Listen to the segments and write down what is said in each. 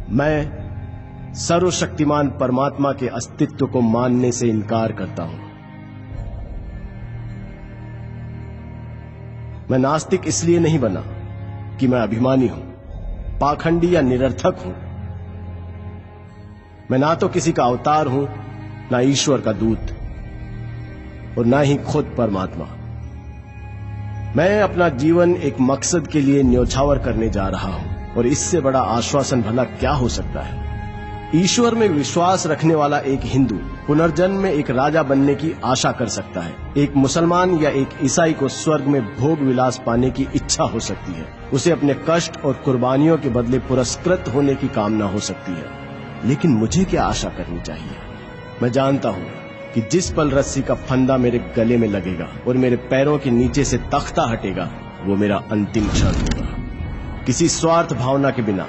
मैं सर्वशक्तिमान परमात्मा के अस्तित्व को मानने से इनकार करता हूं। मैं नास्तिक इसलिए नहीं बना कि मैं अभिमानी हूं, पाखंडी या निरर्थक हूं। मैं ना तो किसी का अवतार हूं, ना ईश्वर का दूत, और ना ही खुद परमात्मा। मैं अपना जीवन एक मकसद के लिए न्योछावर करने जा रहा हूं, और इससे बड़ा आश्वासन भला क्या हो सकता है। ईश्वर में विश्वास रखने वाला एक हिंदू पुनर्जन्म में एक राजा बनने की आशा कर सकता है। एक मुसलमान या एक ईसाई को स्वर्ग में भोग विलास पाने की इच्छा हो सकती है। उसे अपने कष्ट और कुर्बानियों के बदले पुरस्कृत होने की कामना हो सकती है। लेकिन मुझे क्या आशा करनी चाहिए? मैं जानता हूं कि जिस पल रस्सी का फंदा मेरे गले में लगेगा और मेरे पैरों के नीचे से तख्ता हटेगा, वो मेरा अंतिम क्षण होगा। किसी स्वार्थ भावना के बिना,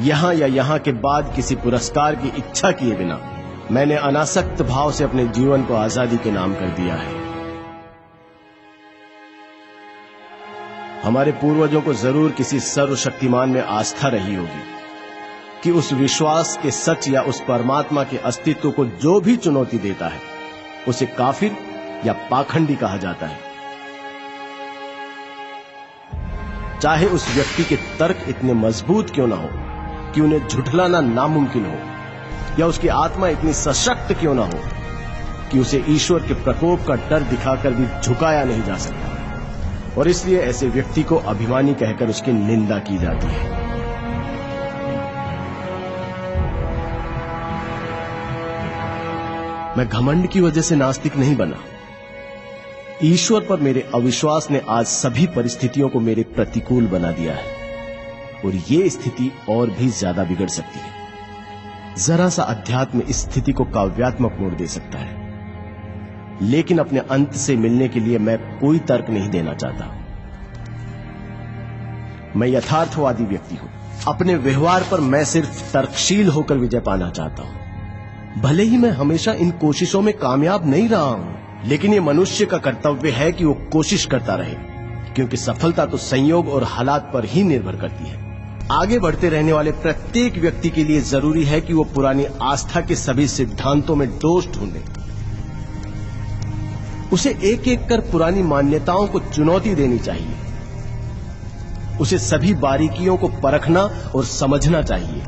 यहां या यहां के बाद किसी पुरस्कार की इच्छा किए बिना, मैंने अनासक्त भाव से अपने जीवन को आजादी के नाम कर दिया है। हमारे पूर्वजों को जरूर किसी सर्वशक्तिमान में आस्था रही होगी कि उस विश्वास के सच या उस परमात्मा के अस्तित्व को जो भी चुनौती देता है, उसे काफिर या पाखंडी कहा जाता है। चाहे उस व्यक्ति के तर्क इतने मजबूत क्यों ना हो कि उन्हें झुठलाना नामुमकिन हो, या उसकी आत्मा इतनी सशक्त क्यों ना हो कि उसे ईश्वर के प्रकोप का डर दिखाकर भी झुकाया नहीं जा सकता, और इसलिए ऐसे व्यक्ति को अभिमानी कहकर उसकी निंदा की जाती है। मैं घमंड की वजह से नास्तिक नहीं बना। ईश्वर पर मेरे अविश्वास ने आज सभी परिस्थितियों को मेरे प्रतिकूल बना दिया है, और ये स्थिति और भी ज्यादा बिगड़ सकती है। जरा सा अध्यात्म इस स्थिति को काव्यात्मक मोड़ दे सकता है, लेकिन अपने अंत से मिलने के लिए मैं कोई तर्क नहीं देना चाहता। मैं यथार्थवादी व्यक्ति हूं। अपने व्यवहार पर मैं सिर्फ तर्कशील होकर विजय पाना चाहता हूं। भले ही मैं हमेशा इन कोशिशों में कामयाब नहीं रहा हूं, लेकिन ये मनुष्य का कर्तव्य है कि वो कोशिश करता रहे, क्योंकि सफलता तो संयोग और हालात पर ही निर्भर करती है। आगे बढ़ते रहने वाले प्रत्येक व्यक्ति के लिए जरूरी है कि वो पुरानी आस्था के सभी सिद्धांतों में दोष ढूंढे। उसे एक एक कर पुरानी मान्यताओं को चुनौती देनी चाहिए। उसे सभी बारीकियों को परखना और समझना चाहिए।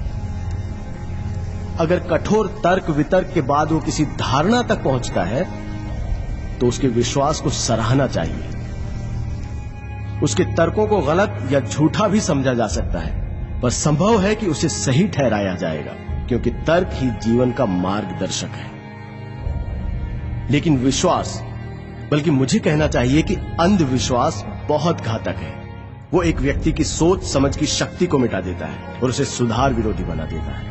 अगर कठोर तर्क वितर्क के बाद वो किसी धारणा तक पहुंचता है, तो उसके विश्वास को सराहना चाहिए। उसके तर्कों को गलत या झूठा भी समझा जा सकता है, पर संभव है कि उसे सही ठहराया जाएगा, क्योंकि तर्क ही जीवन का मार्गदर्शक है। लेकिन विश्वास, बल्कि मुझे कहना चाहिए कि अंधविश्वास बहुत घातक है। वो एक व्यक्ति की सोच समझ की शक्ति को मिटा देता है और उसे सुधार विरोधी बना देता है।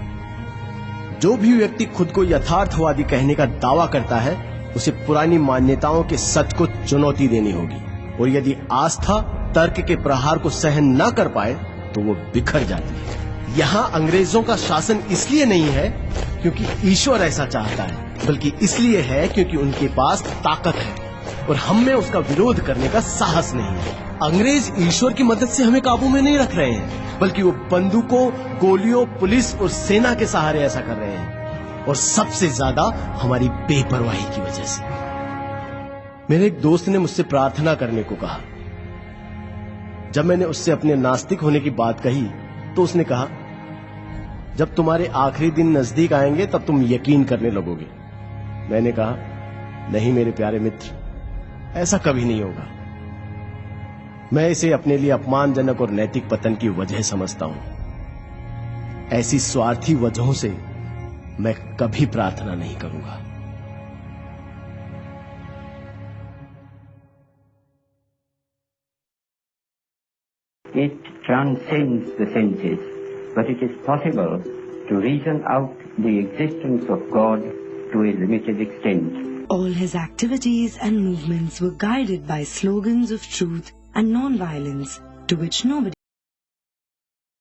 जो भी व्यक्ति खुद को यथार्थवादी कहने का दावा करता है, उसे पुरानी मान्यताओं के सच को चुनौती देनी होगी, और यदि आस्था तर्क के प्रहार को सहन न कर पाए तो वो बिखर जाती है। यहाँ अंग्रेजों का शासन इसलिए नहीं है क्योंकि ईश्वर ऐसा चाहता है, बल्कि इसलिए है क्योंकि उनके पास ताकत है और हम में उसका विरोध करने का साहस नहीं है। अंग्रेज ईश्वर की मदद से हमें काबू में नहीं रख रहे हैं, बल्कि वो बंदूकों, गोलियों, पुलिस और सेना के सहारे ऐसा कर रहे हैं, और सबसे ज्यादा हमारी बेपरवाही की वजह से। मेरे एक दोस्त ने मुझसे प्रार्थना करने को कहा। जब मैंने उससे अपने नास्तिक होने की बात कही, तो उसने कहा, जब तुम्हारे आखिरी दिन नजदीक आएंगे तब तुम यकीन करने लगोगे। मैंने कहा, नहीं मेरे प्यारे मित्र, ऐसा कभी नहीं होगा। मैं इसे अपने लिए अपमानजनक और नैतिक पतन की वजह समझता हूं। ऐसी स्वार्थी वजहों से मैं कभी प्रार्थना नहीं करूंगा। It transcends the senses, but it is possible to reason out the existence of God to a limited extent. All his activities and movements were guided by slogans of truth and non-violence, to which nobody